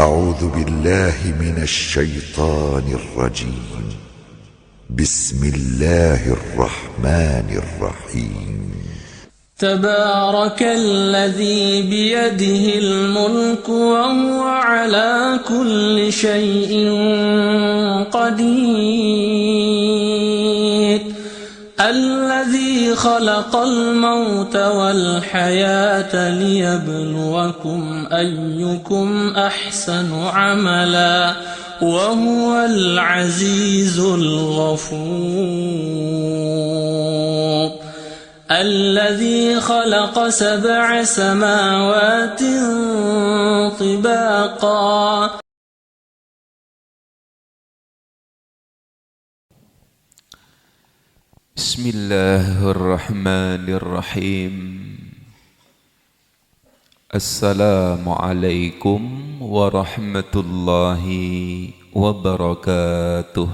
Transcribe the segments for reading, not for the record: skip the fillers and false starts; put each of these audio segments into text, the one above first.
أعوذ بالله من الشيطان الرجيم. بسم الله الرحمن الرحيم. تبارك الذي بيده الملك وهو على كل شيء قدير الذي خلق الموت والحياة ليبلوكم أيكم أحسن عملا وهو العزيز الغفور الذي خلق 7 سماوات طباقا بسم الله الرحمن الرحيم. السلام عليكم ورحمة الله وبركاته.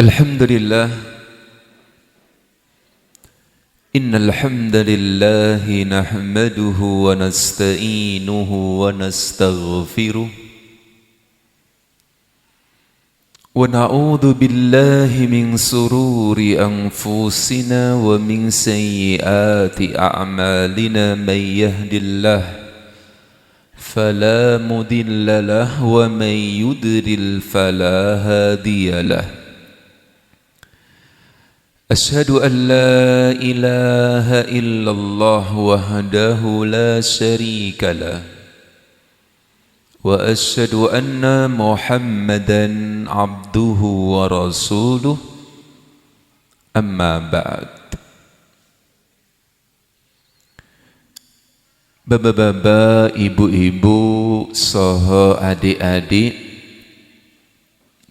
الحمد لله إن الحمد لله نحمده ونستعينه ونستغفره ونعوذ بالله من شرور أنفسنا ومن سيئات أعمالنا من يهد الله فلا مضل له ومن يضلل فلا هادي له. أشهد أن لا إله إلا الله وحده لا شريك له وأشهد أن محمدًا عبده ورسوله أما بعد. Bapak-bapak, ibu-ibu, saha adik-adik,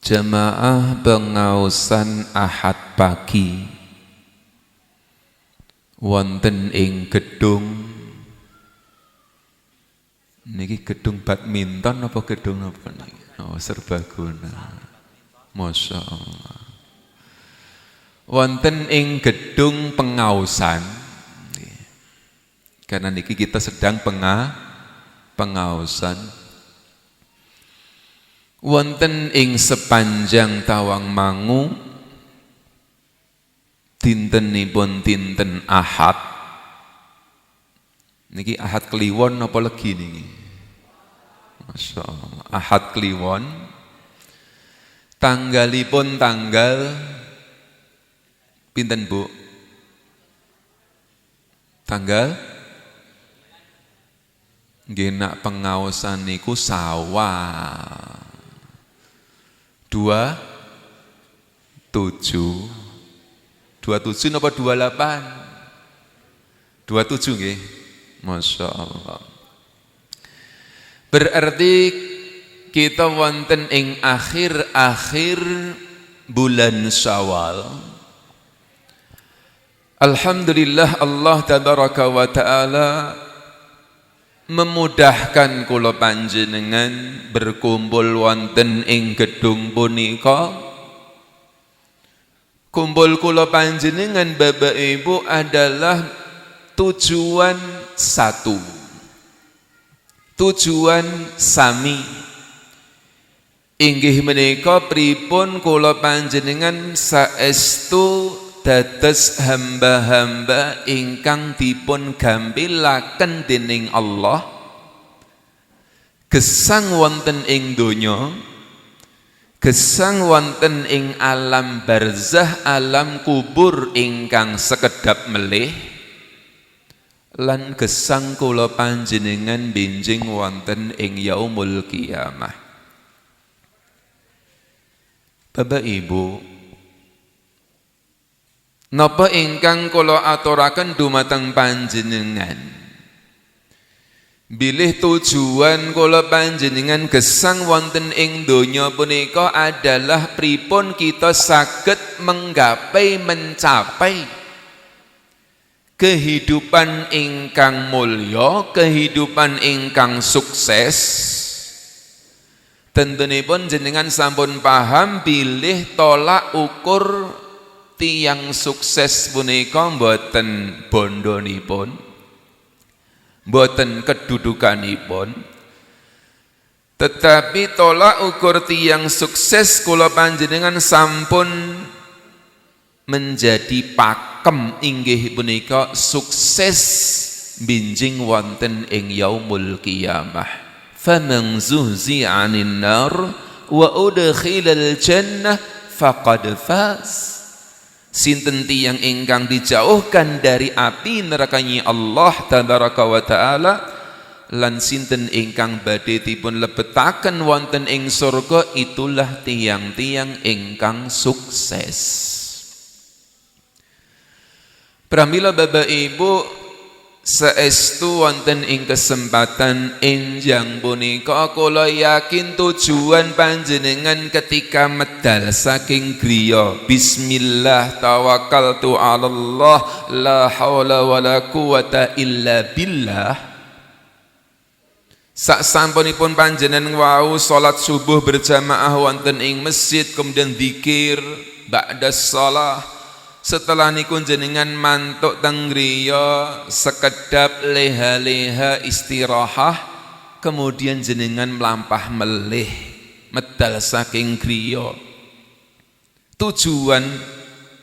jamaah pengaosan Ahad pagi wonten ing gedung niki gedung badminton apa gedung apa niki? Oh, serbaguna. Masya Allah. Wonten ing gedung pengaosan. Karena niki kita sedang pengaosan. Wonten ing sepanjang Tawangmangu dintenipun dinten Ahad. Niki Ahad Kliwon apa legi niki? Masya Allah. Ahad Kliwon. Tanggalipun tanggal pinten Bu? Tanggal nggih nak pengaosan niku Syawal 27 napa 28? 27 nggih. Masya Allah. Berarti kita wonten ing akhir-akhir bulan Syawal. Alhamdulillah Allah tabaraka wa ta'ala memudahkan kula panjenengan berkumpul wonten ing gedung punika. Kumpul kula panjenengan Bapak Ibu adalah tujuan satu, tujuan sami, inggih menika pripun kula panjenengan saestu dados hamba-hamba ingkang dipun gampilaken dening Allah gesang wonten ing donya, gesang wonten ing alam barzah, alam kubur ingkang sekedap melih, lan gesang kula panjenengan benjing wonten ing yaumul qiyamah. Bapak Ibu, napa ingkang kula aturaken dumateng panjenengan? Bilih tujuan kula panjenengan gesang wonten ing donya punika adalah pripun kita saged mencapai kehidupan ingkang mulya, kehidupan ingkang sukses. Tentunipun jenengan sampun paham bilih tolak ukur tiyang sukses punika mboten bondonipun, mboten kedudukanipun, tetapi tolak ukur tiyang sukses kula panjenengan sampun menjadi pakem inggih punika sukses binjing wonten ing yaumul qiyamah. Faman zuhzi'a 'anil nar wa udkhilal jannah faqad faz. Sinten tiyang ingkang dijauhkan dari api nerakanya Allah tabaraka wa taala lan sinten ingkang badhe dipun lebetaken wonten ing surga, itulah tiyang-tiyang ingkang sukses. Pramila Bapak Ibu, saestu wonten ing kesempatan enjang punika kula yakin tujuan panjenengan ketika medal saking griya bismillah tawakkaltu 'alallah la haula wala quwata illa billah. Sak sampunipun panjenengan wau salat subuh berjamaah wonten ing masjid, kemudian zikir ba'da shalah, setelah niku jenengan mantuk teng griya sekedap leha-leha istirahah, kemudian jenengan melampah melih medal saking griya. Tujuan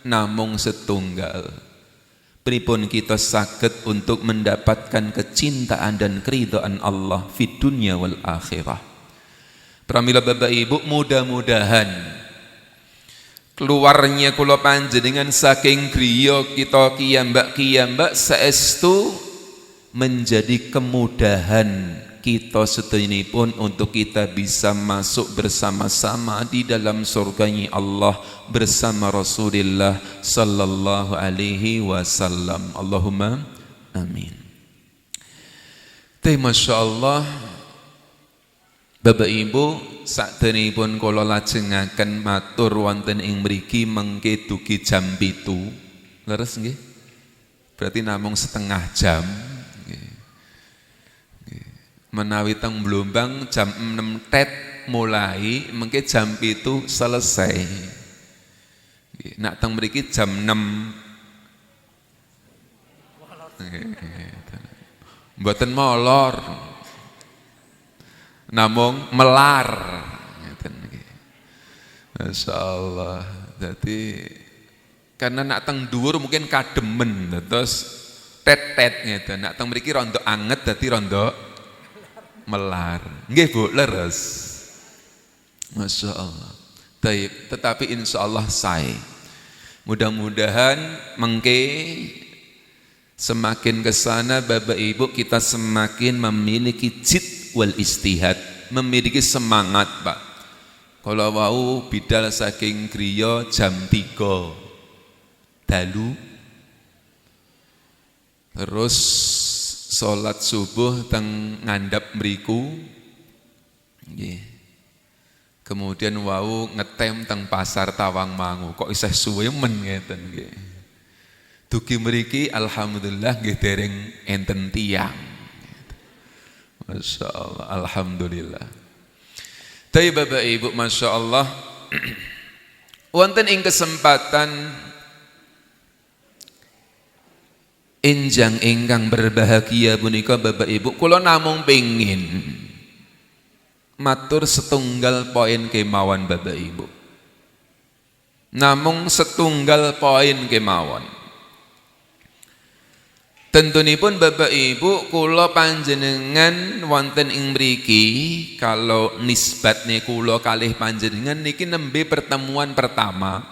namung setunggal, pripun kita saged untuk mendapatkan kecintaan dan keridhaan Allah fid dunya wal akhirah. Pramila Bapak Ibu, mudah-mudahan keluarnya kula panjenengan saking griya kita kiyambak saestu menjadi kemudahan kita setenipun untuk kita bisa masuk bersama-sama di dalam surganya Allah bersama Rasulullah sallallahu alaihi wasallam. Allahumma amin. Masya Allah, Bapak Ibu, sakdenipun kula lajengaken matur wonten ing mriki mengke dugi jam 7. Leres nggih? Berarti namung setengah jam. Menawi teng Blombang jam 6 tet mulai, mengke jam 7 selesai. Nak teng mriki jam 6. Mboten molor, namung melar. Masya Allah. Jadi karena nak teng dhuwur mungkin kademen, terus tet-tet ngeten. Nak teng mriki rondo anget, dadi rondo melar. Nggih Bu, leres. Masya Allah. Tetapi insya Allah sae. Mudah-mudahan mengke semakin kesana Bapak Ibu kita semakin memiliki jid wal istihad, memiliki semangat Pak. Kalau wau bidal saking griya jam 3 dalu, terus salat subuh teng ngandhap mriku, kemudian wau ngetem teng pasar Tawangmangu, kok isih suwe men ngeten nggih. Dugi mriki alhamdulillah nggih dereng enten tiyang. Masya Allah, alhamdulillah. Tapi Bapak Ibu, Masya Allah, wonten ing kesempatan enjang ingkang berbahagia punika Bapak Ibu, kula namung pengin matur setunggal poin kemawon Bapak Ibu. Namung setunggal poin kemawon. Tentunipun Bapak Ibu, kula panjenengan wonten ing mriki, kalau nisbatne kula kalih panjenengan niki nembe pertemuan pertama.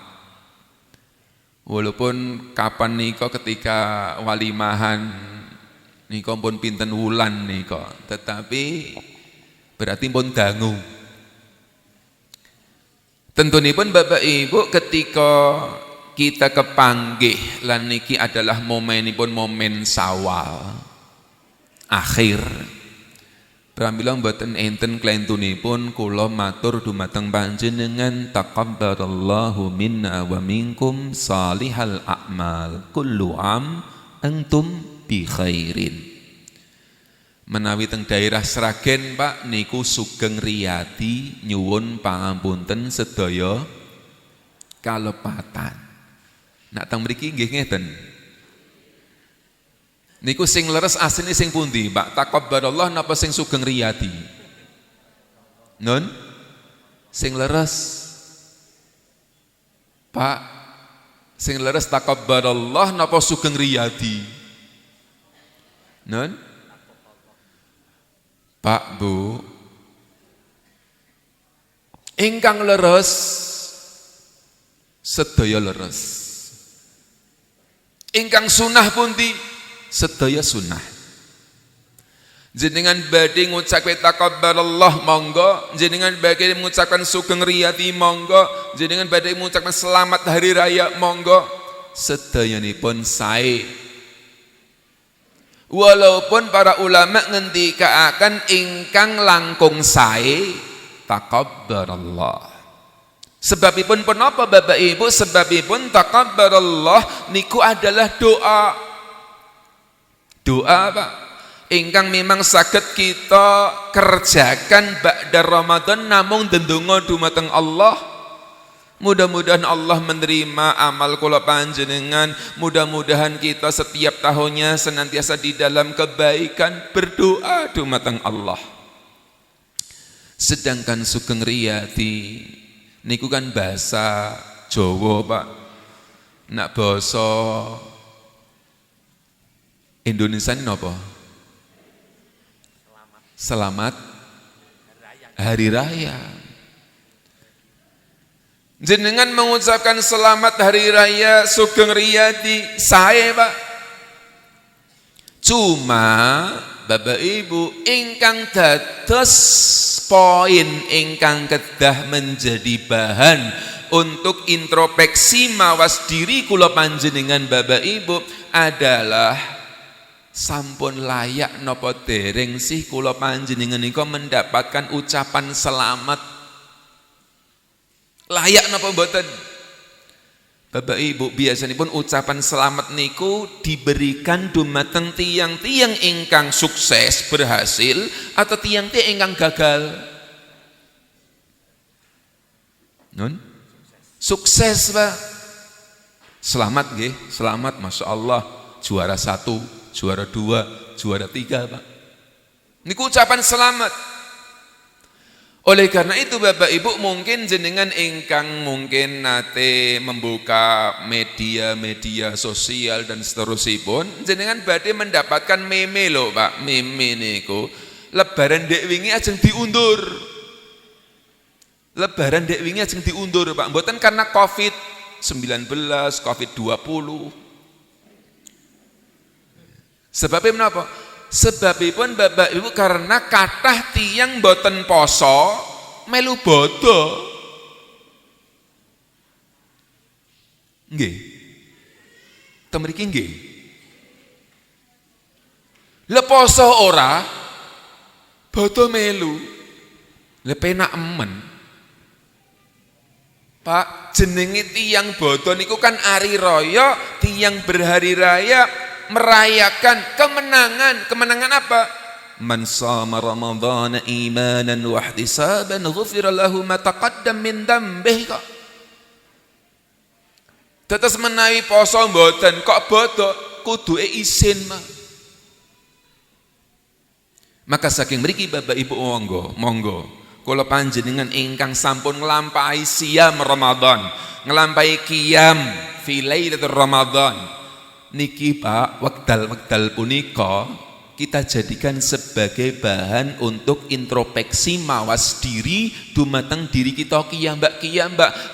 Walaupun kapan nika ketika walimahan nika pun pinten wulan nika, tetapi berarti pun dangu. Tentunipun Bapak Ibu, ketika kita kepanggih lan niki adalah momenipun momen Syawal akhir. Pramila mboten enten klentunipun kula matur dumateng panjenengan taqabbalallahu minna wa minkum salihal a'mal kullu am antum bi khairin. Menawi teng daerah Sragen Pak niku sugeng riyadi nyuwun pangapunten sedaya kalepatan. Nak teng mriki nggih ngeten. Niku sing leres asline sing pundi, Pak? Takabbarallah napa sing Sugeng Riyadi? Nun? Sing leres. Pak, sing leres takabbarallah napa Sugeng Riyadi? Nun? Pak, Bu. Ingkang leres sedaya leres. Ingkang sunah pundi? Sedaya sunah. Jenengan badhe ngucapke takabbarallah monggo, jenengan badhe mengucapkan Sugeng Riyadi monggo, jenengan badhe mengucapkan selamat hari raya monggo, sedayanipun sae. Walaupun para ulama ngendikaaken ingkang langkung sae takabbarallah. Sebabipun punapa Bapak Ibu? Sebabipun takabbarallah niku adalah doa. Doa Pak, ingkang memang saged kita kerjakan ba'da Ramadan namung ndedonga dumateng Allah. Mudah-mudahan Allah menerima amal kula panjenengan. Mudah-mudahan kita setiap tahunnya senantiasa di dalam kebaikan, berdoa dumateng Allah. Sedangkan Sugeng Riyadi niku kan bahasa Jawa Pak. Nak basa Indonesia ini apa? Selamat Hari Raya. Jenengan mengucapkan selamat Hari Raya Sugeng Riyadi sae Pak. Cuma Bapak Ibu ingkang dados poin ingkang kedah menjadi bahan untuk introspeksi mawas diri kula panjenengan Bapak Ibu adalah sampun layak napa dereng sih kula panjenengan niku mendapatkan ucapan selamat? Layak napa mboten? Bapak Ibu, biasanipun ucapan selamat niku diberikan dumateng tiang-tiang ingkang sukses berhasil atau tiang-tiang ingkang gagal. Nun? Sukses Pak. Selamat nggih, selamat Masya Allah, juara 1, juara 2, juara 3 Pak. Niku ucapan selamat. Oleh karena itu Bapak Ibu, mungkin jenengan ingkang mungkin nate membuka media sosial dan seterusipun, jenengan badhe mendapatkan meme lho Pak. Meme niku lebaran dek wingi ajeng diundur. Lebaran dek wingi ajeng diundur Pak. Mboten karena Covid-19, Covid-20. Sebabnya menapa? Sebabipun Bapak Ibu karena kathah tiyang boten poso melu bodo. Nggih. Teng mriki nggih. Le poso ora bodo melu. Le penak emen. Pak, jenenge tiyang bodo niku kan ari raya, tiyang berhari raya merayakan kemenangan apa? Man shama ramadhana imanan wa ihtisaban ghufira lahu ma taqaddam min dhanbihi. Tetes menawi poso mboten kok bodo kuduke isin mah. Maka saking mriki Bapak Ibu monggo kula panjenengan ingkang sampun nglampahi siam Ramadan, nglampahi qiyam fi lailatul Ramadan niki Pak, wekdal punika kita jadikan sebagai bahan untuk introspeksi mawas diri dumateng diri kita kiyambak.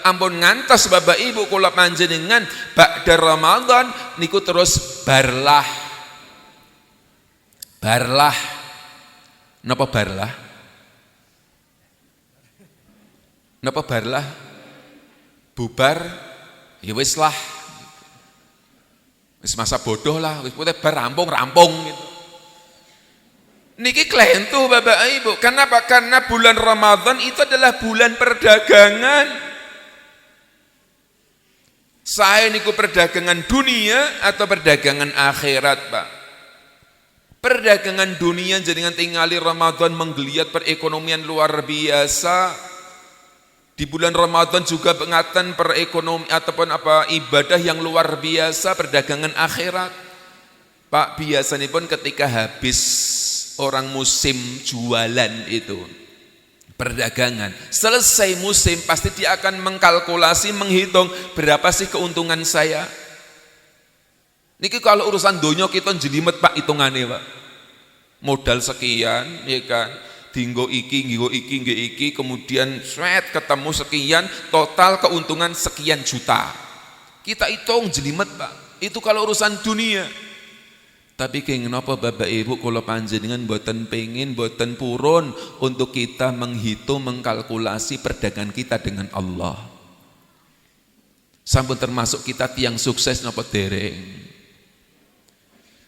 Ampun ngantos Bapak Ibu kula panjenengan ba'da Ramadan niku terus barlah. Napa barlah? Napa barlah? Bubar ya wis lah. Wis masa bodoh lah, wis putih rampung gitu. Niki klentu Bapak Ibu. Kenapa? Karena bulan Ramadan itu adalah bulan perdagangan. Saya niku perdagangan dunia atau perdagangan akhirat Pak? Perdagangan dunia jenengan tingali Ramadan menggeliat perekonomian luar biasa. Di bulan Ramadan juga pengatan perekonomi ataupun ibadah yang luar biasa, perdagangan akhirat. Pak, biasanya pun ketika habis orang musim jualan itu, perdagangan, selesai musim pasti dia akan mengkalkulasi, menghitung berapa sih keuntungan saya. Niki kalau urusan donya kita jelimet Pak hitungannya Pak. Modal sekian, ya kan? Dinggo iki, kemudian sweat ketemu sekian, total keuntungan sekian juta. Kita hitung jelimet Pak. Itu kalau urusan dunia. Tapi kenapa Bapak Ibu kalau panjenengan boten pengin, boten purun untuk kita menghitung, mengkalkulasi perdagangan kita dengan Allah. Sampun termasuk kita tiang sukses napa dereng.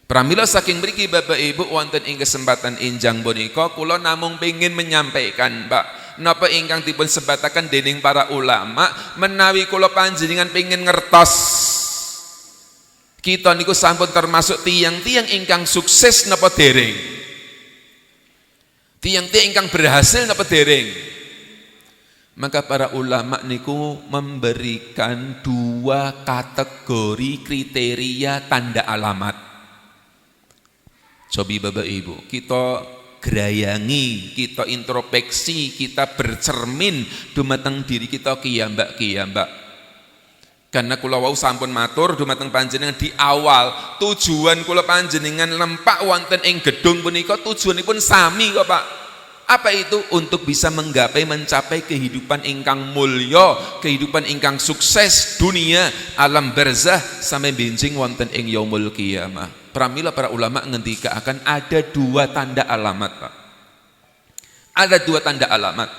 Pramila saking mriki Bapak Ibu wonten ing kesempatan enjang punika kula namung pengin menyampaikan Pak napa ingkang dipun sebataken dening para ulama menawi kula panjenengan pengin ngertos kita niku sampun termasuk tiang-tiang ingkang sukses napa dereng. Tiang-tiang ingkang berhasil napa dereng. Maka para ulama niku memberikan 2 kategori kriteria tanda alamat. Cobi Bapak Ibu, kita gerayangi, kita introspeksi, kita bercermin dumateng diri kita kiyambak. Karena kula wau sampun matur dumateng panjenengan di awal, tujuan kula panjenengan lempak wonten ing gedung punika tujuanipun sami kok Pak. Apa itu? Untuk bisa mencapai kehidupan ingkang mulya, kehidupan ingkang sukses dunia, alam barzah sampai benjing wonten ing yaumul qiyamah. Pramila para ulama ngendika akan ada 2 tanda alamat Pak. Ada 2 tanda alamat.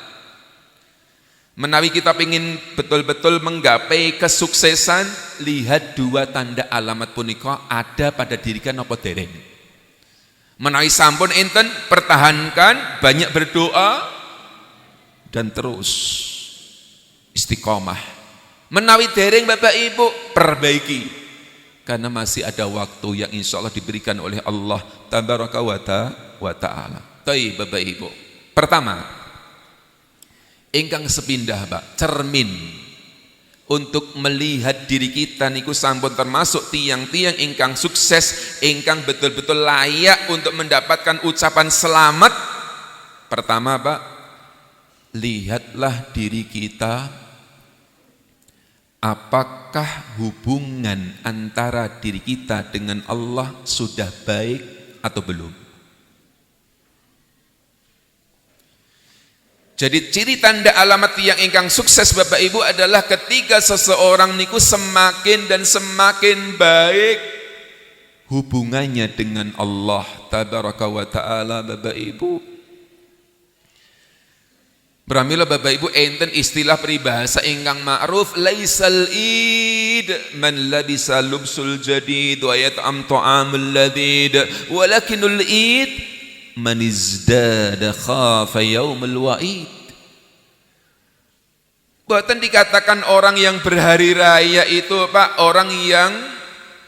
Menawi kita ingin betul-betul menggapai kesuksesan, lihat 2 tanda alamat punika ada pada diri kita napa dereng. Menawi sampun enten, pertahankan, banyak berdoa dan terus istiqomah. Menawi dereng Bapak Ibu, perbaiki. Karena masih ada waktu yang insya Allah diberikan oleh Allah Tabaraka wa ta'ala. Baik Bapak Ibu. Pertama, ingkang sepindah Pak, cermin untuk melihat diri kita niku sampun termasuk tiang-tiang ingkang sukses, ingkang betul-betul layak untuk mendapatkan ucapan selamat. Pertama Pak, lihatlah diri kita. Apakah hubungan antara diri kita dengan Allah sudah baik atau belum? Jadi ciri tanda alamat yang ingkang sukses Bapak Ibu adalah ketika seseorang niku semakin dan semakin baik hubungannya dengan Allah Tabaraka wa ta'ala Bapak Ibu. Pramila Bapak Ibu enten istilah peribahasa ingkang ma'ruf laisal id man labisa lubsul jadid wa yat'am ta'amul ladid walakinul id man izdada khafa yaumul wa'id. Buatan dikatakan orang yang berhari raya itu Pak, orang yang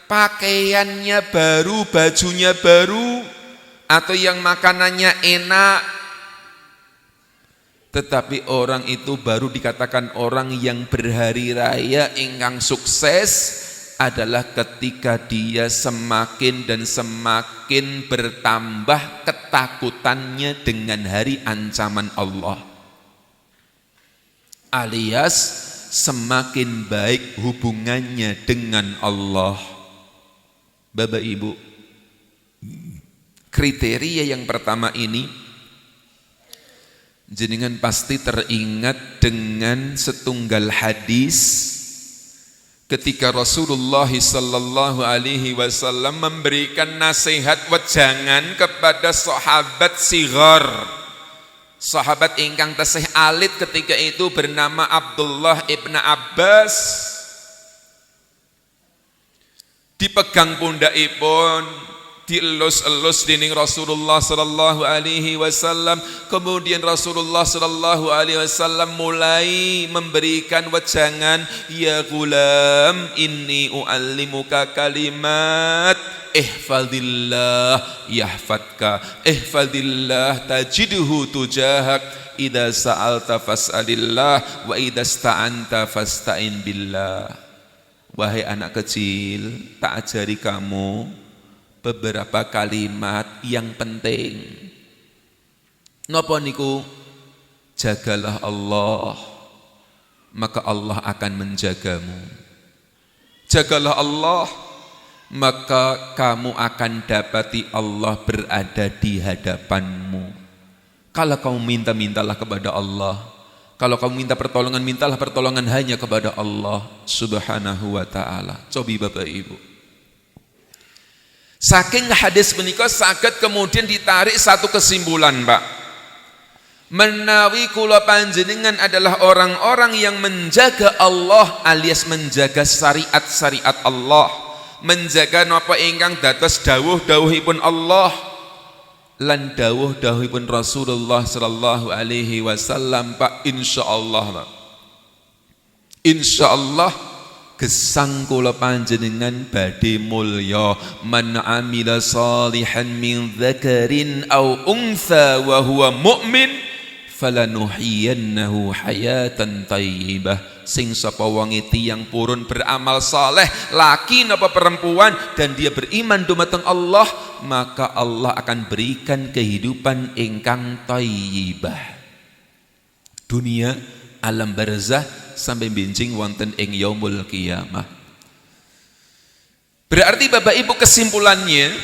pakaiannya baru, bajunya baru, atau yang makanannya enak. Tetapi orang itu baru dikatakan orang yang berhari raya ingkang sukses adalah ketika dia semakin dan semakin bertambah ketakutannya dengan hari ancaman Allah. Alias semakin baik hubungannya dengan Allah. Bapak Ibu, kriteria yang pertama ini jenengan pasti teringat dengan setunggal hadis ketika Rasulullah sallallahu alaihi wasallam memberikan nasihat wejangan kepada sahabat sighar, sahabat ingkang tasih alit ketika itu bernama Abdullah ibn Abbas. Dipegang pundakipun, dielus-elus dening Rasulullah sallallahu alaihi wasallam. Kemudian Rasulullah sallallahu alaihi wasallam mulai memberikan wejangan, ya gulam inni uallimuka kalimat ihfadillah yahfadka, ihfadillah tajidhu tujahak, idza sa'alta fas'alillah wa idza sta'anta fasta'in billah. Wahai anak kecil, tak ajari kamu beberapa kalimat yang penting. Napa niku? Jagalah Allah, maka Allah akan menjagamu. Jagalah Allah, maka kamu akan dapati Allah berada di hadapanmu. Kalau kamu minta, mintalah kepada Allah. Kalau kamu minta pertolongan, mintalah pertolongan hanya kepada Allah Subhanahu wa ta'ala. Cobi Bapak Ibu. Saking hadis menika saged kemudian ditarik satu kesimpulan, Pak. Menawi kula panjenengan adalah orang-orang yang menjaga Allah alias menjaga syariat-syariat Allah, menjaga napa ingkang dados dawuh-dawuhipun Allah lan dawuh-dawuhipun Rasulullah sallallahu alaihi wasallam, Pak, insyaallah, Pak. Insyaallah gesang kula panjenengan badhe mulya. Man amila salihan min dzakarin aw untha wa huwa mu'min falanuhyiyannahu hayatan thayyibah. Sing sapa wonge tiyang purun beramal saleh, laki napa perempuan, dan dia beriman dumateng Allah, maka Allah akan berikan kehidupan ingkang thayyibah. Dunia, alam barzah, sampai benjing wonten ing yaumul qiyamah. Berarti Bapak Ibu kesimpulannya,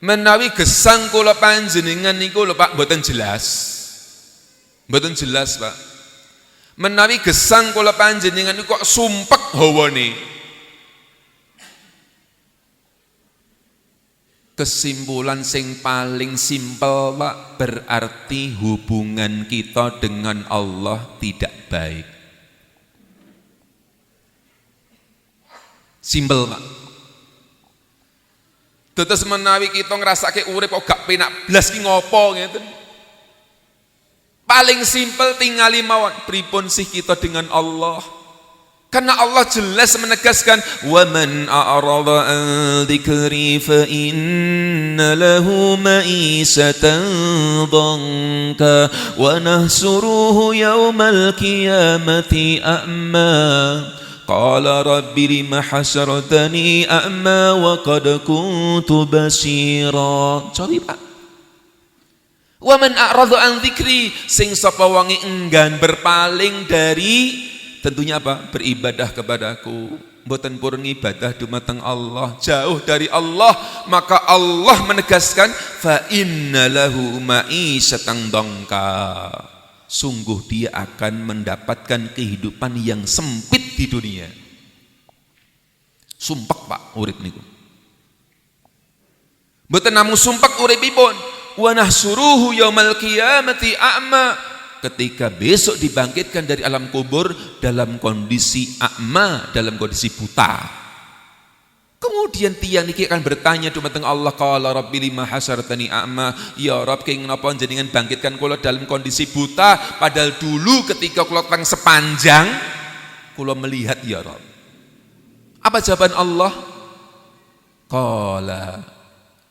menawi gesang kula panjenengan niku lho Pak mboten jelas. Mboten jelas, Pak. Menawi gesang kula panjenengan niku kok sumpek hawane. Kesimpulan sing paling simpel, Pak, berarti hubungan kita dengan Allah tidak baik. Simpel, Pak. Terus menawi kita ngrasake urip kok gak penak blas ki ngopo ngeten. Paling simpel tingali mawon pripun sih kita dengan Allah. Karena Allah jelas menegaskan, wa man a'rada an dzikri fa inna lahu ma'isatan dhanka wa nahsuruhu yaumal qiyamati a'ma. Qala rabbi lima hasyartani a'ma wa qad kuntu basira. Sorry, Pak. Wa man a'rada an dzikri, sing sapa wonge enggan berpaling dari tentunya apa? Beribadah kepadaku, mboten purun ibadah dumateng Allah, jauh dari Allah, maka Allah menegaskan fa inna lahu ma'isyatan dhanka. Sungguh dia akan mendapatkan kehidupan yang sempit di dunia. Sumpek, Pak, urip niku. Mboten namung sumpek uripipun, wa nahsuruhu yaumal qiyamati a'ma, ketika besok dibangkitkan dari alam kubur dalam kondisi a'ma, dalam kondisi buta. Kemudian tiang niki akan bertanya dumateng Allah, qala rabbi lima hasyartani a'ma, ya Rabb kenging napa jenengan bangkitkan kula dalam kondisi buta, padahal dulu ketika kula teng sepanjang kula melihat ya Rabb. Apa jawaban Allah? Qala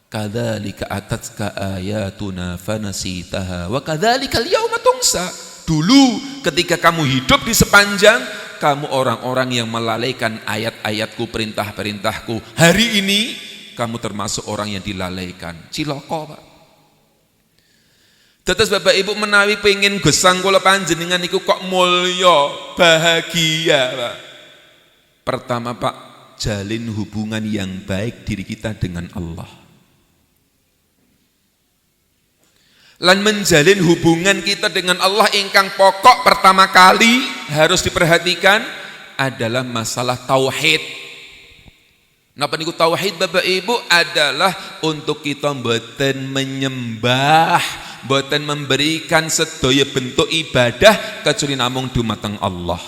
kadzalika atatka ayatuna fanasitaha wa kadzalikal yauma tungsa. Dulu ketika kamu hidup di sepanjang, kamu orang-orang yang melalaikan ayat-ayatku, perintah-perintahku. Hari ini kamu termasuk orang yang dilalaikan. Cilaka, Pak. Tetes Bapak Ibu menawi pengen gesang kula panjenengan niku kok mulya, bahagia, Pak. Pertama, Pak, jalin hubungan yang baik diri kita dengan Allah. Lan menjalin hubungan kita dengan Allah ingkang pokok pertama kali harus diperhatikan adalah masalah tauhid. Napa niku tauhid Bapak Ibu? Adalah untuk kita mboten menyembah, mboten memberikan sedaya bentuk ibadah kecuali namung dumateng Allah.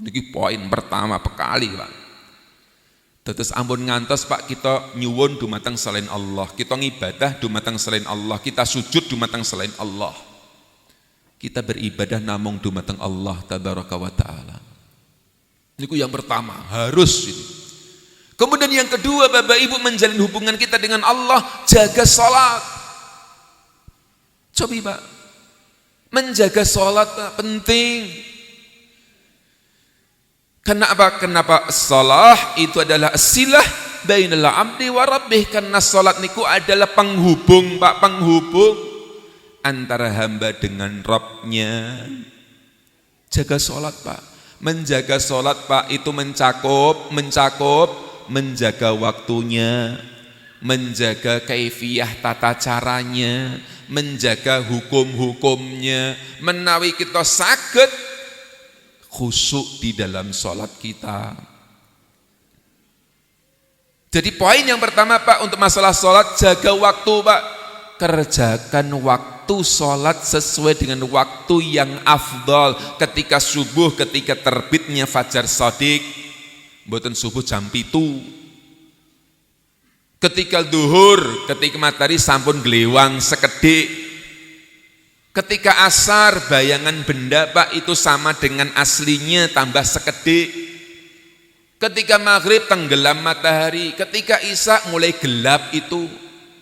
Niki poin pertama sekali, Pak. Terus ampun ngantos Pak kita nyuwun dumateng selain Allah, kita ngibadah dumateng selain Allah, kita sujud dumateng selain Allah. Kita beribadah namung dumateng Allah tabaraka wa taala. Niku yang pertama, harus ini. Kemudian yang kedua, Bapak Ibu, menjalin hubungan kita dengan Allah, jaga salat. Coba Pak, menjaga salat penting. Kenapa? Kenapa salah itu adalah silah bainal abdi wa rabbih, karena salat niku adalah penghubung Pak, penghubung antara hamba dengan Rabbnya. Jaga salat Pak. Menjaga salat Pak itu mencakup menjaga waktunya, menjaga kaifiyah tata caranya, menjaga hukum-hukumnya, menawi kita saged khusyuk di dalam sholat kita. Jadi poin yang pertama Pak untuk masalah sholat, jaga waktu Pak. Kerjakan waktu sholat sesuai dengan waktu yang afdal. Ketika subuh, ketika terbitnya fajar shadiq, mboten subuh jam 7. Ketika duhur, ketika matahari sampun glewang sekedhik. Ketika asar, bayangan benda Pak itu sama dengan aslinya tambah sekedhik. Ketika maghrib tenggelam matahari, ketika isya mulai gelap itu.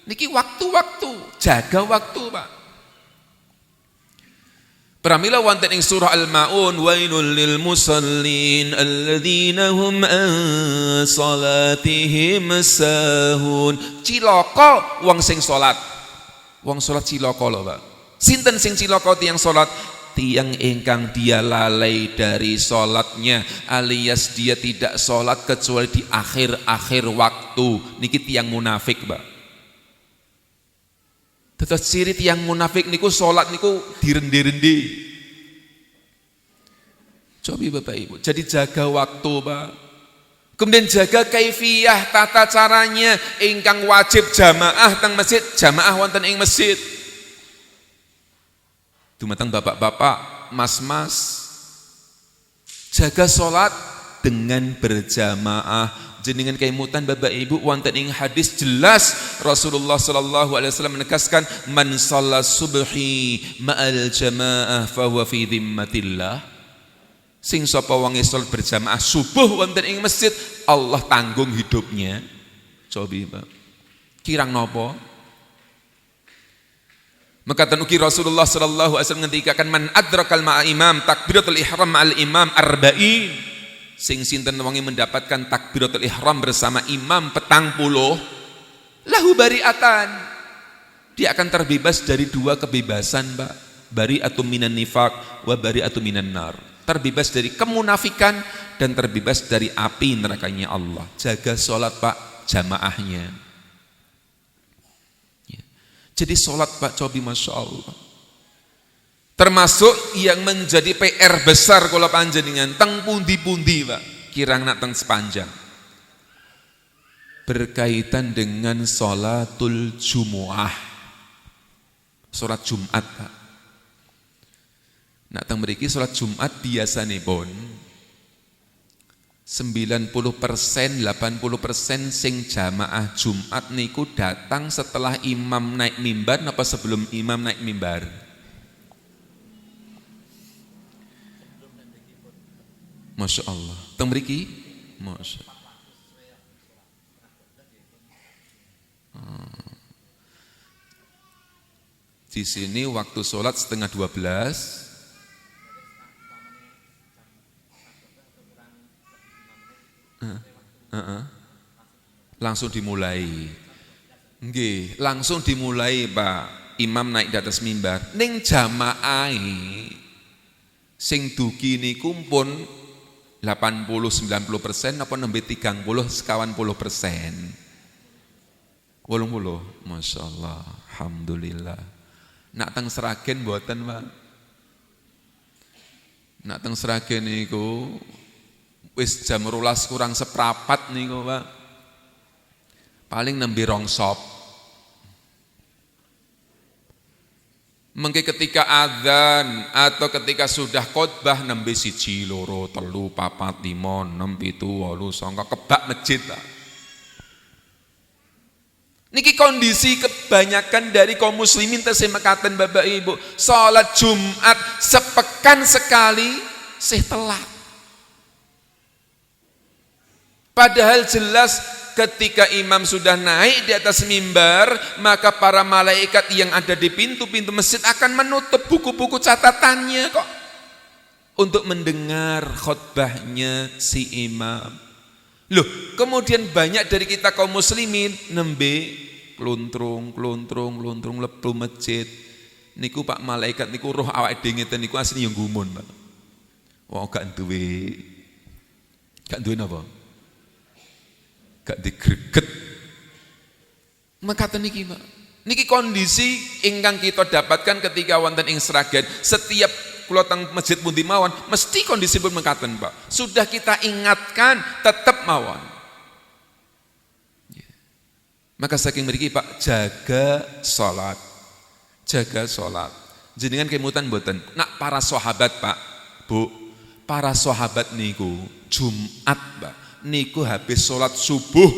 Niki waktu-waktu, jaga waktu Pak. Pramila wonten ing surah Al-Maun, wailul lil musallin alladzina hum an salatihim sahun. Cilaka wong sing salat. Wong salat cilaka lho Pak. Sinten sing cilaka tiyang salat? Tiyang ingkang dia lalai dari salatnya, alias dia tidak salat kecuali di akhir-akhir waktu. Niki tiyang munafik Pak. Terus ciri tiyang munafik niku salat niku direndi-rendi. Coba Bapak Ibu, jadi jaga waktu Pak. Kemudian jaga kaifiyah tata caranya, ingkang wajib jamaah teng masjid, jamaah wonten ing masjid. Dumateng bapak-bapak, mas-mas, jaga sholat dengan berjamaah. Jenengan kaimutan Bapak Ibu wonten ing hadis jelas Rasulullah sallallahu alaihi wasallam menegaskan, man shalla subhi ma'al jamaah fa huwa fi dhimmatillah. Sing sapa wong salat berjamaah subuh wonten ing masjid, Allah tanggung hidupnya. Coba Pak, kirang napa? Maka tanuki Rasulullah sallallahu alaihi wasallam ngendikaken, man adrakal ma'a imam takbiratul ihram ma'al imam arba'in. Sing sinten wonge mendapatkan takbiratul ihram bersama imam 40, lahu bari'atan. Dia akan terbebas dari dua kebebasan, Pak. Bari'atun minan nifaq wa bari'atun minan nar. Terbebas dari kemunafikan dan terbebas dari api nerakanya Allah. Jaga sholat Pak, jamaahnya. Jadi sholat Pak Cobi Masya Allah termasuk yang menjadi PR besar kalau panjenengan teng pundi-pundi Pak, kirang nak teng sepanjang berkaitan dengan sholatul jumu'ah, sholat Jumat Pak. Nak teng mriki sholat Jumat biasane pun 90%, 80% sing jamaah Jumat niku datang setelah imam naik mimbar apa sebelum imam naik mimbar? Masya Allah. Teng mriki? Masya Allah. Di sini waktu sholat 11:30. Langsung dimulai. Nggih, langsung dimulai Pak. Imam naik di atas mimbar. Ning jamaah sing dugi niku pun 80-90% apa nembe 30-40%. 80, Masya Allah, Alhamdulillah. Nak teng Sragen mboten Pak. Nak teng Sragen niku wis jam 12 kurang seprapat niku Pak. Paling nembe rong sop. Mengke ketika adzan atau ketika sudah khotbah nembe 1, 2, 3, 4, 5, 6, 7, 8, 9 kebak masjid Pak. Niki kondisi kebanyakan dari kaum muslimin tesih mekaten Bapak Ibu, salat Jumat sepekan sekali sih telat. Padahal jelas ketika imam sudah naik di atas mimbar, maka para malaikat yang ada di pintu-pintu masjid akan menutup buku-buku catatannya kok untuk mendengar khutbahnya si imam. Loh, kemudian banyak dari kita kaum muslimin nembe kluntrung lebu masjid. Niku Pak malaikat niku roh awake dhewe ngeten niku asli yang gumun, Pak. Wong gak duwe napa? Gak digreget. Mekaten niki, Pak. Niki kondisi ingkang kita dapatkan ketika wonten ing Sragen. Setiap kula teng masjid pundi mawon mesti kondisi pun mekaten, Pak. Sudah kita ingatkan tetap mawon. Maka saking mriki Pak, jaga salat. Jaga salat. Jenengan kemutan mboten? Nak para sahabat, Pak, Bu, para sahabat niku Jumat, Pak, niku habis salat subuh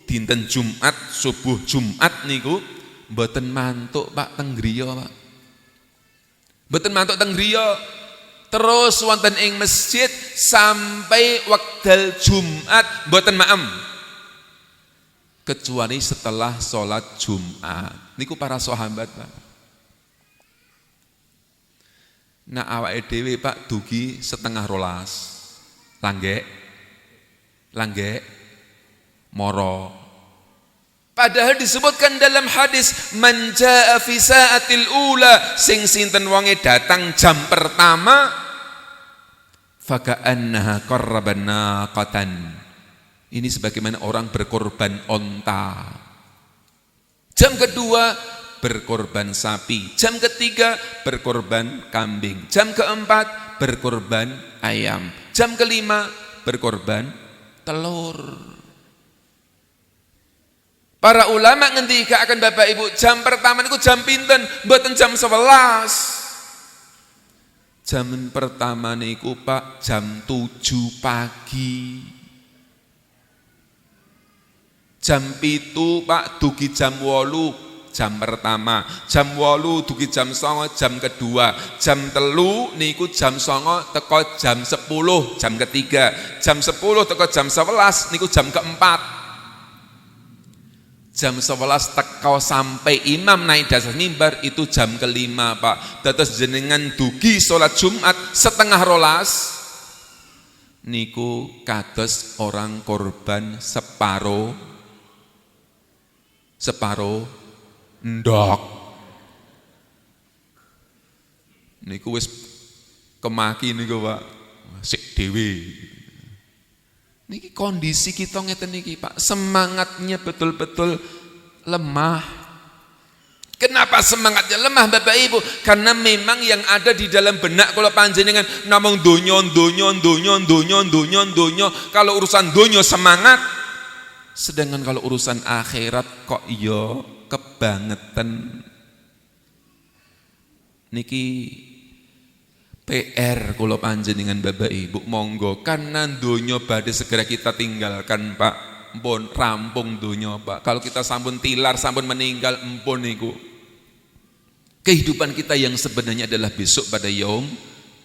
dinten Jumat, subuh Jumat niku mboten mantuk, Pak, teng griya, Pak. Mboten mantuk teng griya. Terus wonten ing masjid sampai wekdal Jumat mboten maem. Kecuali setelah sholat Jumat. Niku para sahabat, Pak. Nah awake dhewe Pak dugi 11:30. Langgek moro. Padahal disebutkan dalam hadis man jaa fi saatil ula, sing sinten wonge datang jam pertama faka'annaha qarraban naqatan. Ini sebagaimana orang berkorban onta. Jam kedua berkorban sapi, jam ketiga berkorban kambing, jam keempat berkorban ayam, jam kelima berkorban telur. Para ulama ngendikaken Bapak Ibu, jam pertama niku jam pinten? Mboten jam 11. Jam pertama niku Pak jam 7 pagi. Jam 7 Pak dugi jam 8 jam pertama, jam 8 dugi jam 9 jam kedua, jam 3 niku jam 9 teko jam 10 jam ketiga, jam 10 teko jam 11 niku jam keempat. Jam 11 teko sampai imam naik dasar mimbar itu jam kelima, Pak. Terus jenengan dugi sholat Jumat 11:30 niku kados orang korban separuh ndok. Niku wis kemaki niku, Pak. Sik dhewe. Niki kondisi kita ngeten niki, Pak. Semangatnya betul-betul lemah. Kenapa semangatnya lemah, Bapak Ibu? Karena memang yang ada di dalam benak kalau panjenengan namung donya. Kalau urusan donya semangat. Sedangkan kalau urusan akhirat kok iya kebangetan. Niki PR kula panjenengan Bapak Ibu, monggo karena donya badhe segera kita tinggalkan, Pak. Mpun rampung donya, Pak. Kalau kita sampun tilar, sampun meninggal, mpun niku. Kehidupan kita yang sebenarnya adalah besok pada yaum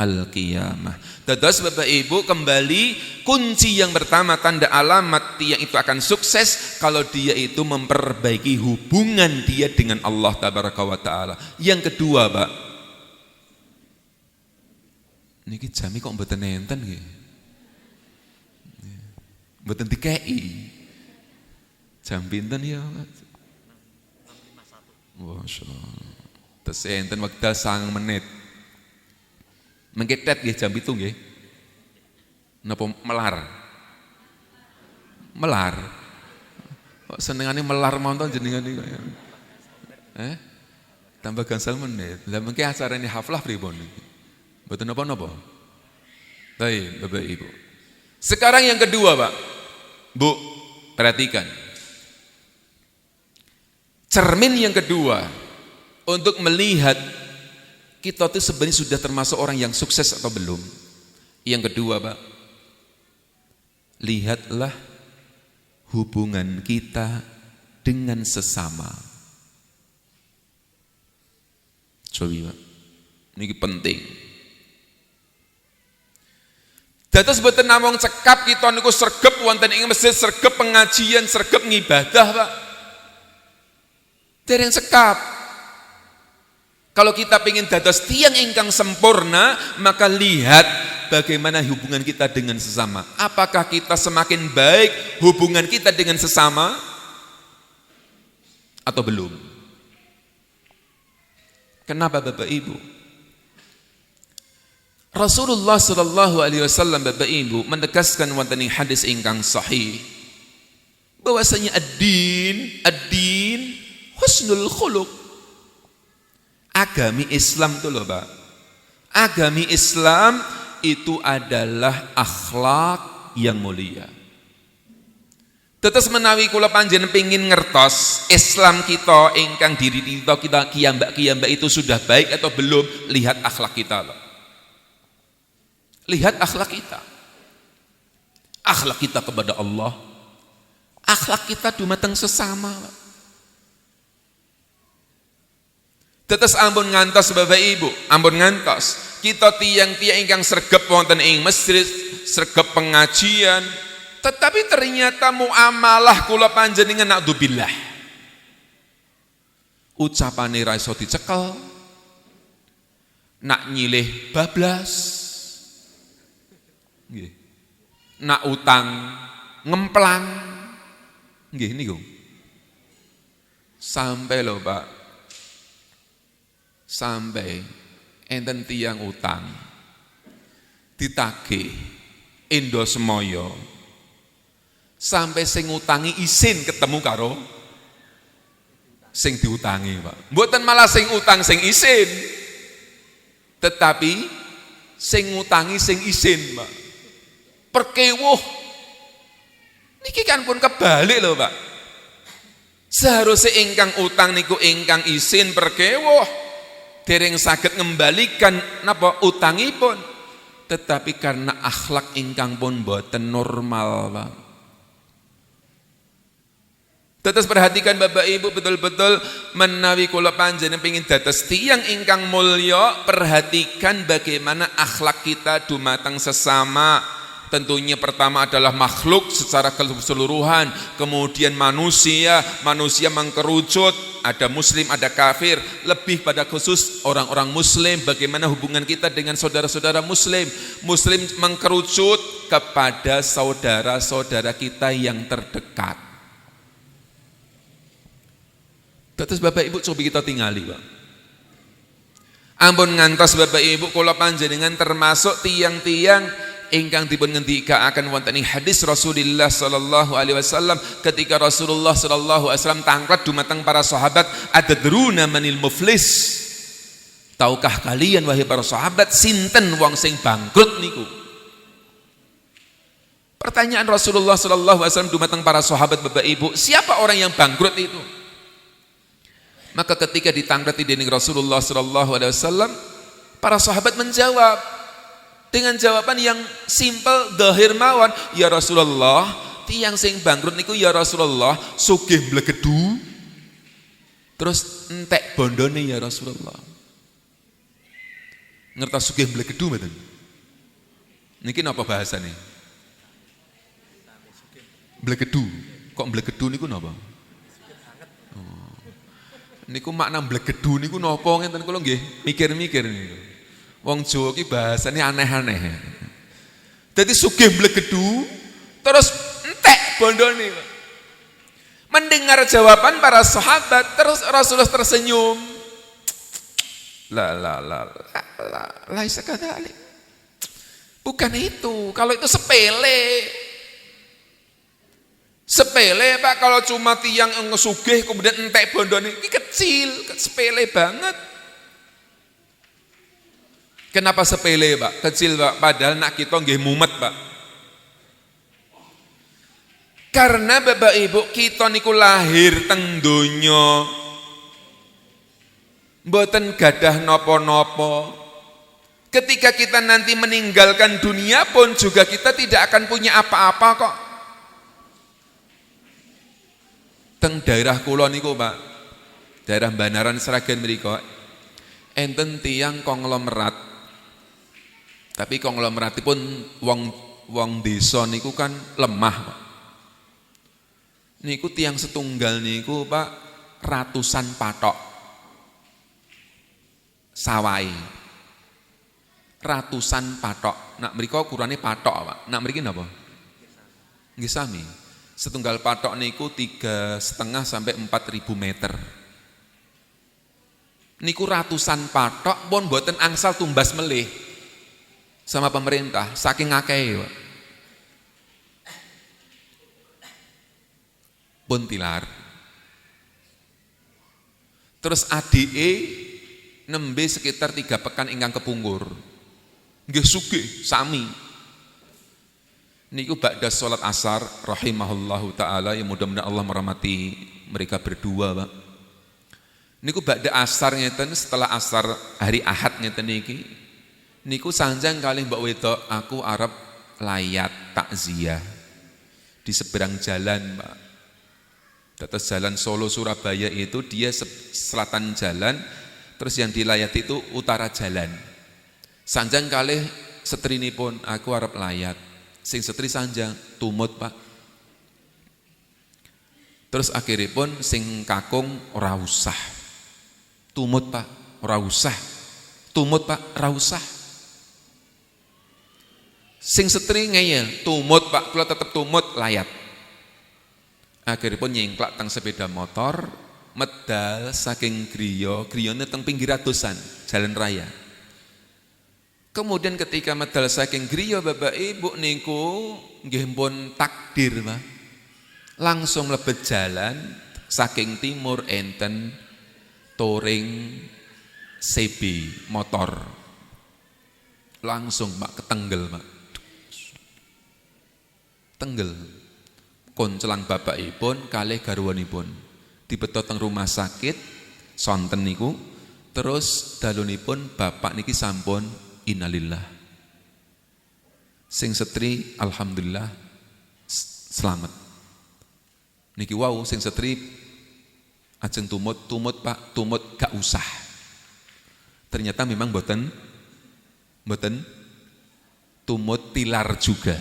al-qiyamah. Dados Bapak Ibu, kembali kunci yang pertama tanda alamat yang itu akan sukses kalau dia itu memperbaiki hubungan dia dengan Allah tabaraka wa taala. Yang kedua, Pak, niki jami kok mboten enten nggih. Mboten dikei. Jam pinten ya? Masyaallah. Tes enten wekdal 9 menit. Mengketet nggih jam 7 nggih. Napa melar? Melar. Kok senengane melar mawon jenengan niku. Tambah gangsal menit. Lah mengke acarane haflah pripun niki? Betul napa-napa? Baik, Bapak Ibu. Sekarang yang kedua, Pak. Bu, perhatikan. Cermin yang kedua untuk melihat kita itu sebenarnya sudah termasuk orang yang sukses atau belum. Yang kedua, Pak. Lihatlah hubungan kita dengan sesama. Coba, ini penting. Dados boten namung cekap kita niku sregep wonten ing masjid, sregep pengajian, sregep ngibadah, Pak. Dereng cekap. Kalau kita ingin dados tiang ingkang sempurna, maka lihat bagaimana hubungan kita dengan sesama. Apakah kita semakin baik hubungan kita dengan sesama atau belum? Kenapa Bapak Ibu? Rasulullah sallallahu alaihi wasallam Bapak Ibu menegaskan wonten ing hadis ingkang sahih bahwasanya ad-din husnul khuluq. Agami Islam itu loh Pak. Agami Islam itu adalah akhlak yang mulia. Tetes menawi kula panjenengan pengin ngertos Islam kita ingkang diri kita kiyambak itu sudah baik atau belum, lihat akhlak kita loh. Lihat akhlak kita. Akhlak kita kepada Allah. Akhlak kita dumateng sesama. Tetes ampun ngantos Bapak Ibu, ampun ngantos. Kita tiang-tiang ingkang sregep wonten ing masjid, sregep pengajian, tetapi ternyata muamalah kula panjenengan naudzubillah. Ucapane ra iso dicekel. Nak nyilih bablas. Nggih. Nak utang ngemplang. Nggih niku. Sampai lho Pak. Sampai enten tiang utang ditagih endo semoyo. Sampai sing utangi isin ketemu karo sing diutangi, Pak. Mboten malah sing utang sing isin. Tetapi sing ngutangi sing isin, Pak. Perkewuh. Niki kan pun kebalik lho, Pak. Seharusnya ingkang utang niku ingkang isin perkewuh, dereng saged ngembalikan napa utangipun. Tetapi karena akhlak ingkang pun boten normal, Pak. Tetes perhatikan Bapak Ibu betul-betul menawi kula panjenengan pengin dados tiyang ingkang mulya, perhatikan bagaimana akhlak kita dumateng sesama. Tentunya pertama adalah makhluk secara keseluruhan, kemudian manusia mengkerucut, ada muslim, ada kafir, lebih pada khusus orang-orang muslim, bagaimana hubungan kita dengan saudara-saudara muslim. Muslim mengkerucut kepada saudara-saudara kita yang terdekat. Terus Bapak Ibu coba kita tingali, Pak. Ampun ngantos Bapak Ibu kula panjenengan termasuk tiang-tiang ingkang dipun ngendikaaken wonten ing hadis Rasulullah sallallahu alaihi wasallam ketika Rasulullah sallallahu alaihi wasallam tangkrat dumateng para sahabat, adadruna manil muflis? Tahukah kalian wahai para sahabat sinten wong sing bangkrut niku? Pertanyaan Rasulullah sallallahu alaihi wasallam dumateng para sahabat Bapak Ibu, siapa orang yang bangkrut itu? Maka ketika ditangkrati dening Rasulullah sallallahu alaihi wasallam, para sahabat menjawab dengan jawaban yang simpel, dhahir mawon, ya Rasulullah, tiyang sing bangkrut niku ya Rasulullah sugih mblegedu terus entek bondone ya Rasulullah. Ngertos sugih mblegedu mboten? Niki napa bahasane? Mblegedu. Kok mblegedu niku napa? Oh. Niku makna mblegedu niku napa ngenten kula nggih mikir-mikir niku. Wong Jawa ki bahasane aneh-aneh. Dadi sugih mblegedu terus entek bondone. Mendengar jawaban para sahabat, terus Rasulullah tersenyum. Laisa kadzalik. Bukan itu. Kalau itu sepele. Sepele Pak, kalau cuma tiang ngesugih kemudian entek bondone, ini kecil, sepele banget. Kenapa sepele Pak? Kecil Pak, padahal nak kita nggih mumet Pak. Karena Bapak Ibu kita niku lahir teng donya mboten gadah napa-napa. Ketika kita nanti meninggalkan dunia pun juga kita tidak akan punya apa-apa kok. Teng daerah kula niku Pak, daerah Banaran Sragen mriku enten tiyang konglomerat. Tapi konglomeratipun wong desa niku kan lemah Pak. Niku tiyang setunggal niku Pak ratusan patok sawai. Ratusan patok. Nak mriku ukurane patok Pak. Nak mriki napa? Nggih sami. Setunggal patok niku 3,5 sampai 4.000 meter. Niku ratusan patok pun mboten angsal tumbas melih sama pemerintah saking akeh Pak. Pun tilar. Terus ADE nembe sekitar 3 pekan ingkang kepungkur. Nggih sugih sami. Niku ba'da salat asar rahimahullahu taala, ya mudah-mudahan Allah merahmati mereka berdua, Pak. Niku ba'da asar ngeten, setelah asar hari Ahad ngeten niki. Niku sanjang kalih mbak wedok, aku arep layat takziah di seberang jalan, Pak. Dados jalan Solo Surabaya itu dia selatan jalan, terus yang dilayat itu utara jalan. Sanjang kalih setrinipun, aku arep layat. Sing setri sanjang tumut Pak. Terus akhiripun sing kakung ora usah. Tumut Pak, ora usah. Tumut Pak, ora usah. Sing setri ngeyel, tumut Pak, kula tetep tumut layat. Akhiripun nyengklak teng sepeda motor, medal saking griya, griyane teng pinggir adosan jalan raya. Kemudian ketika medal saking griya Bapak Ibu niku nggih pun takdir Pak. Langsung mlebet jalan saking timur enten touring CB motor. Langsung Pak ketenggel Pak. Tenggel. Koncelang bapakipun kalih garwanipun. Dibeto teng rumah sakit sonten niku. Terus dalunipun bapak niki sampun innalillah. Sing setri alhamdulillah selamat. Niki wau sing setri ajeng tumut Pak, tumut gak usah. Ternyata memang mboten tumut tilar juga.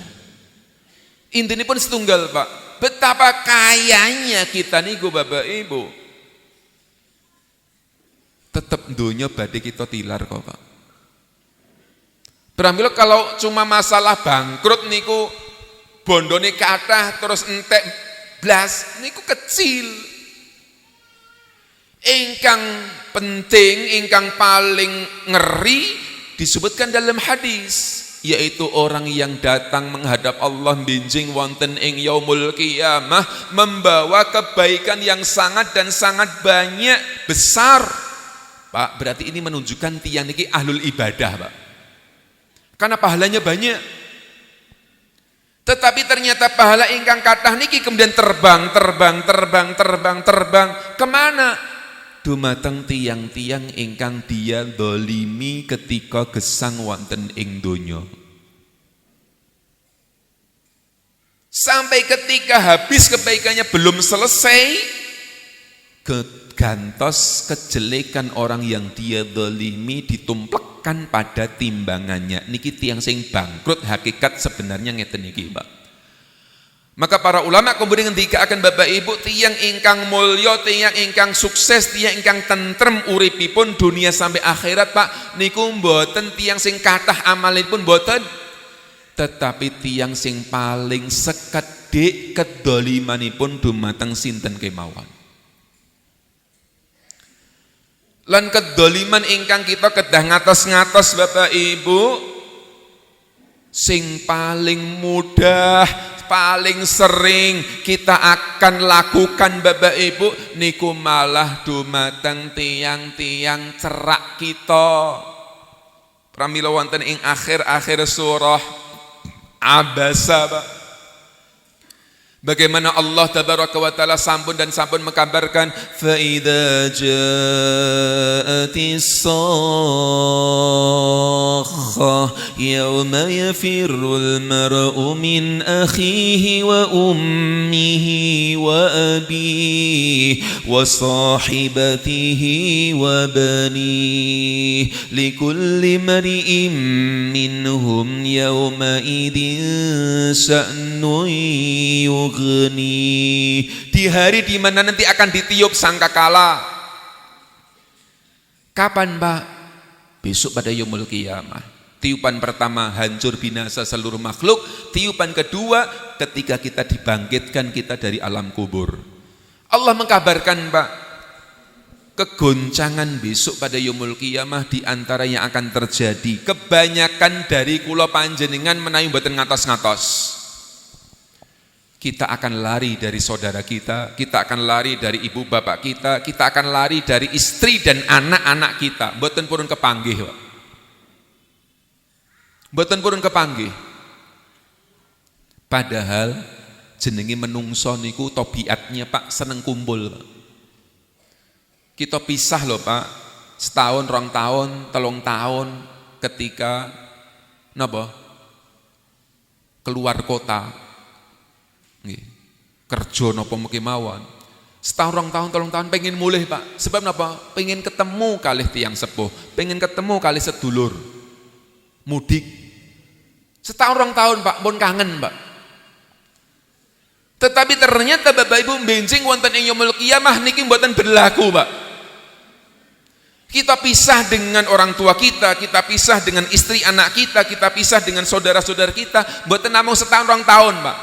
Intine pun setunggal Pak. Betapa kayanya kita niku Bapak Ibu. Tetep donya badhe kita tilar kok Pak. Pramila kalau cuma masalah bangkrut niku bondone kathah terus entek blas niku kecil. Ingkang penting, ingkang paling ngeri disebutkan dalam hadis, yaitu orang yang datang menghadap Allah benjing wonten ing yaumul qiyamah membawa kebaikan yang sangat dan sangat banyak besar. Pak, berarti ini menunjukkan tiyang niki ahlul ibadah, Pak. Karena pahalanya banyak. Tetapi ternyata pahala ingkang kathah niki kemudian terbang. Kemana? Dumateng tiang-tiang ingkang dia dolimi ketika gesang wonten ing donya. Sampai ketika habis kebaikannya belum selesai, gantos kejelekan orang yang dia dolimi ditumplekkan pada timbangannya. Niki tiang sing bangkrut hakikat sebenarnya ngeten niki Pak. Maka para ulama kemudian ketika akan Bapak Ibu tiang ingkang mulya, tiang ingkang sukses, tiang ingkang tentrem uripipun dunia sampai akhirat Pak, niku mboten tiang sing kathah amalipun mboten, tetapi tiang sing paling sekedhik kedolimanipun dumateng sinten kemawon. Lan kedoliman ingkang kita kedah ngatos-ngatos Bapak Ibu, sing paling mudah, paling sering kita akan lakukan Bapak Ibu niku malah dumateng tiang-tiang cerak kita. Pramila wonten ing akhir-akhir surah Abasa Pak. Bagaimana Allah tabaraka wa taala sampun dan sampun mengkabarkan fa idza ja'atis sakhah yauma yafirrul mar'u min akhihi wa ummihi wa abihi wa sahibatihi wa banihi likulli mar'in minhum yauma idin sya'nun di hari di mana nanti akan ditiup sangkakala. Kapan, Pak? Besok pada yaumul qiyamah. Tiupan pertama hancur binasa seluruh makhluk, tiupan kedua ketika kita dibangkitkan kita dari alam kubur. Allah mengkabarkan, Pak, kegoncangan besok pada yaumul qiyamah di antara yang akan terjadi. Kebanyakan dari kula panjenengan menawi mboten ngatos-ngatos. Kita akan lari dari saudara kita akan lari dari ibu bapak kita akan lari dari istri dan anak-anak kita. Mboten purun kepanggih, Pak. Mboten purun kepanggih. Padahal jenenge menungso niku tabiatnya, Pak, seneng kumpul, Pak. Kita pisah loh, Pak. Setahun, 2 tahun, 3 tahun ketika napa? Keluar kota. Kerja napa mawon. Setahun, 2 tahun, 3 tahun pengen mulih, Pak. Sebab napa? Pengen ketemu kalih tiyang sepuh, pengen ketemu kalih sedulur. Mudik. Setahun, 2 tahun, Pak, pun kangen, Pak. Tetapi ternyata Bapak Ibu benjing wonten ing yaumul qiyamah niki mboten berlaku, Pak. Kita pisah dengan orang tua kita pisah dengan istri anak kita pisah dengan saudara-saudara kita, mboten namung setahun, 2 tahun, Pak.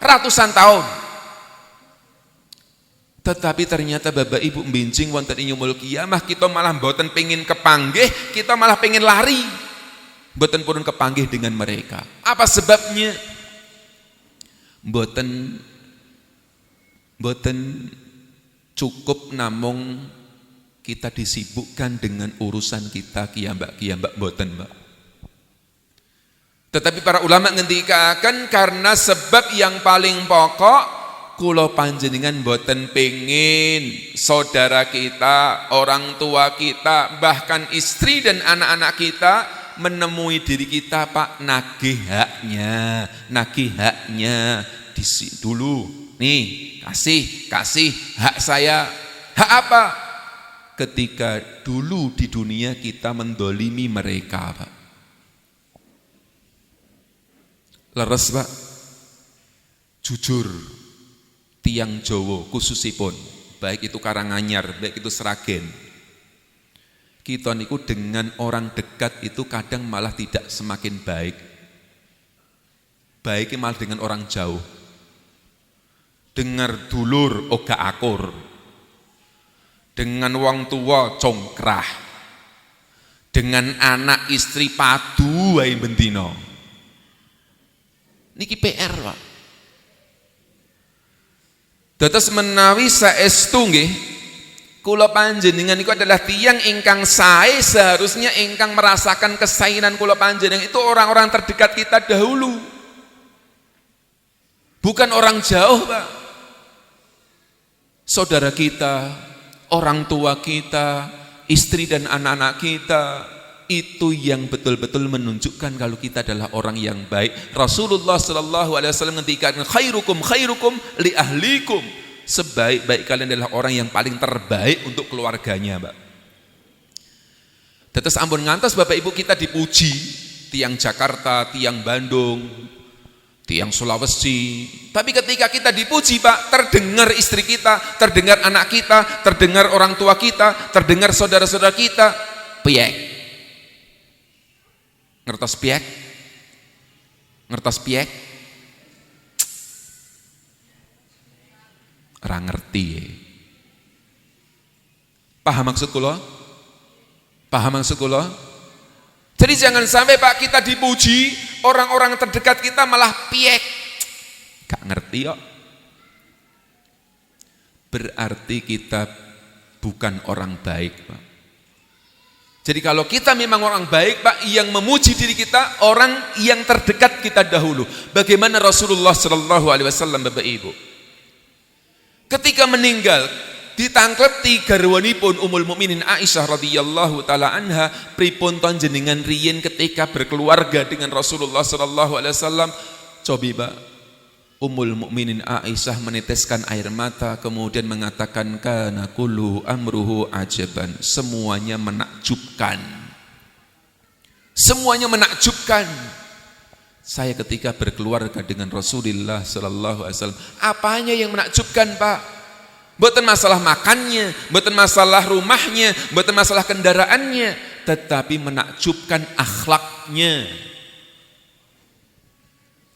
Ratusan tahun. Tetapi ternyata Bapak Ibu benjing wonten ing yaumul qiyamah kita malah mboten pengin kepanggih, kita malah pengin lari. Mboten purun kepanggih dengan mereka. Apa sebabnya? Mboten cukup namung kita disibukkan dengan urusan kita kiambak mboten, Mbak. Tetapi para ulama ngendikaken karena sebab yang paling pokok kula panjenengan mboten pengin saudara kita, orang tua kita, bahkan istri dan anak-anak kita menemui diri kita, Pak, nagih haknya dulu nih, kasih hak saya. Hak apa? Ketika dulu di dunia kita mendolimi mereka, Pak. Leres, Pak. Jujur tiang Jawa khususipun, baik itu Karanganyar, baik itu Sragen, kita niku dengan orang dekat itu kadang malah tidak semakin baik. Baiknya malah dengan orang jauh. Dengar dulur oga akur, dengan wong tua congkrah, dengan anak istri padu wae bendina. Niki PR, Pak. Dados menawi saestu nggih kula panjenengan niku adalah tiyang ingkang sae, seharusnya ingkang merasakan kesaenan kula panjenengan itu orang-orang terdekat kita dahulu. Bukan orang jauh, Pak. Saudara kita, orang tua kita, istri dan anak-anak kita, itu yang betul-betul menunjukkan kalau kita adalah orang yang baik. Rasulullah sallallahu alaihi wasallam ngendikaken khairukum li ahlikum. Sebaik-baik kalian adalah orang yang paling terbaik untuk keluarganya, Mbak. Tetes ampun ngantos Bapak Ibu kita dipuji, tiang Jakarta, tiang Bandung, tiang Sulawesi. Tapi ketika kita dipuji, Pak, terdengar istri kita, terdengar anak kita, terdengar orang tua kita, terdengar saudara-saudara kita, piye? Ngertos piek? Ngertos piek? Ora ngerti. Paham maksud kula? Paham maksud kula? Jadi jangan sampai, Pak, kita dipuji, orang-orang terdekat kita malah piek. Gak ngerti kok. Berarti kita bukan orang baik, Pak. Jadi kalau kita memang orang baik Pak, yang memuji diri kita orang yang terdekat kita dahulu. Bagaimana Rasulullah Shallallahu Alaihi Wasallam, Bapak Ibu, ketika meninggal ditangkleti garwanipun Ummul Mukminin Aisyah radhiyallahu taala anha, pripun ton jenengan riyin ketika berkeluarga dengan Rasulullah Shallallahu Alaihi Wasallam. Cobi Pak, Ummul Mukminin Aisyah meneteskan air mata kemudian mengatakan kana kullu amruhu ajaban, semuanya menakjubkan. Semuanya menakjubkan. Saya ketika berkeluarga dengan Rasulullah sallallahu alaihi wasallam, apanya yang menakjubkan, Pak? Bukan masalah makannya, bukan masalah rumahnya, bukan masalah kendaraannya, tetapi menakjubkan akhlaknya.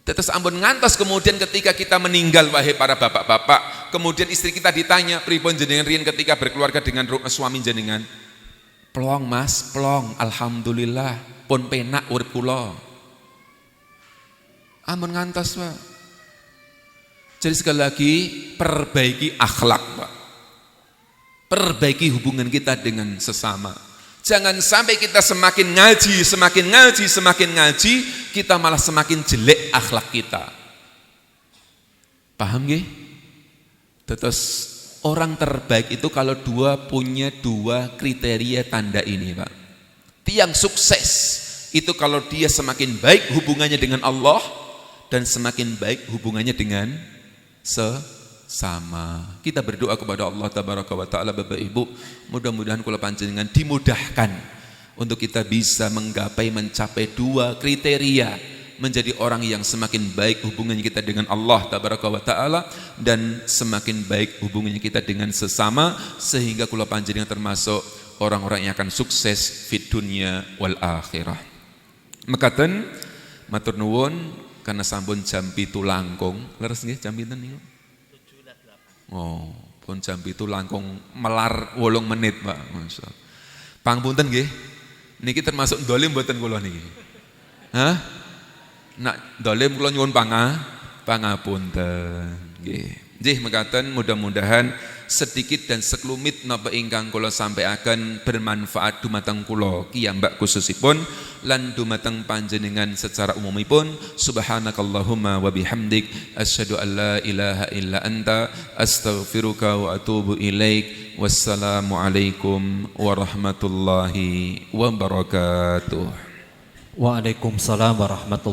Tetes ampun ngantos kemudian ketika kita meninggal, wahai para bapak-bapak, kemudian istri kita ditanya, pripun jenengan riyen ketika berkeluarga dengan suami jenengan? Plong Mas, plong, alhamdulillah, pun penak urip kula. Ampun ngantos, Pak. Jadi sekali lagi perbaiki akhlak, Pak. Perbaiki hubungan kita dengan sesama. Jangan sampai kita semakin ngaji, kita malah semakin jelek akhlak kita. Paham nggih? Terus orang terbaik itu kalau punya dua kriteria tanda ini, Pak. Tiang sukses itu kalau dia semakin baik hubungannya dengan Allah dan semakin baik hubungannya dengan sesama. Kita berdoa kepada Allah tabaraka wa taala, Bapak Ibu, mudah-mudahan kula panjenengan dimudahkan untuk kita bisa mencapai dua kriteria, menjadi orang yang semakin baik hubungannya kita dengan Allah tabaraka wa taala dan semakin baik hubungannya kita dengan sesama, sehingga kula panjenengan termasuk orang-orang yang akan sukses fid dunya wal akhirah. Mekaten matur nuwun karena sampun jam 7 langkung. Leres nggih jam pinten niku? 7:08. Oh, pun jam 7 langkung melar 8 menit, Pak. Masyaallah. Pangapunten nggih. Niki termasuk dolim mboten kula niki. Hah? Nak dolim kula nyuwun pangapunten. Nggih. Nggih mekaten, mudah-mudahan sedikit dan sekelumit napa ingkang kula sampaikan bermanfaat dumateng kula kiyambak khususipun lan dumateng panjenengan secara umumipun. Subhanakallahumma wa bihamdik asyhadu an la ilaha illa anta astaghfiruka wa atubu ilaik. Wassalamu alaikum warahmatullahi wabarakatuh. Waalaikumsalam warahmatullahi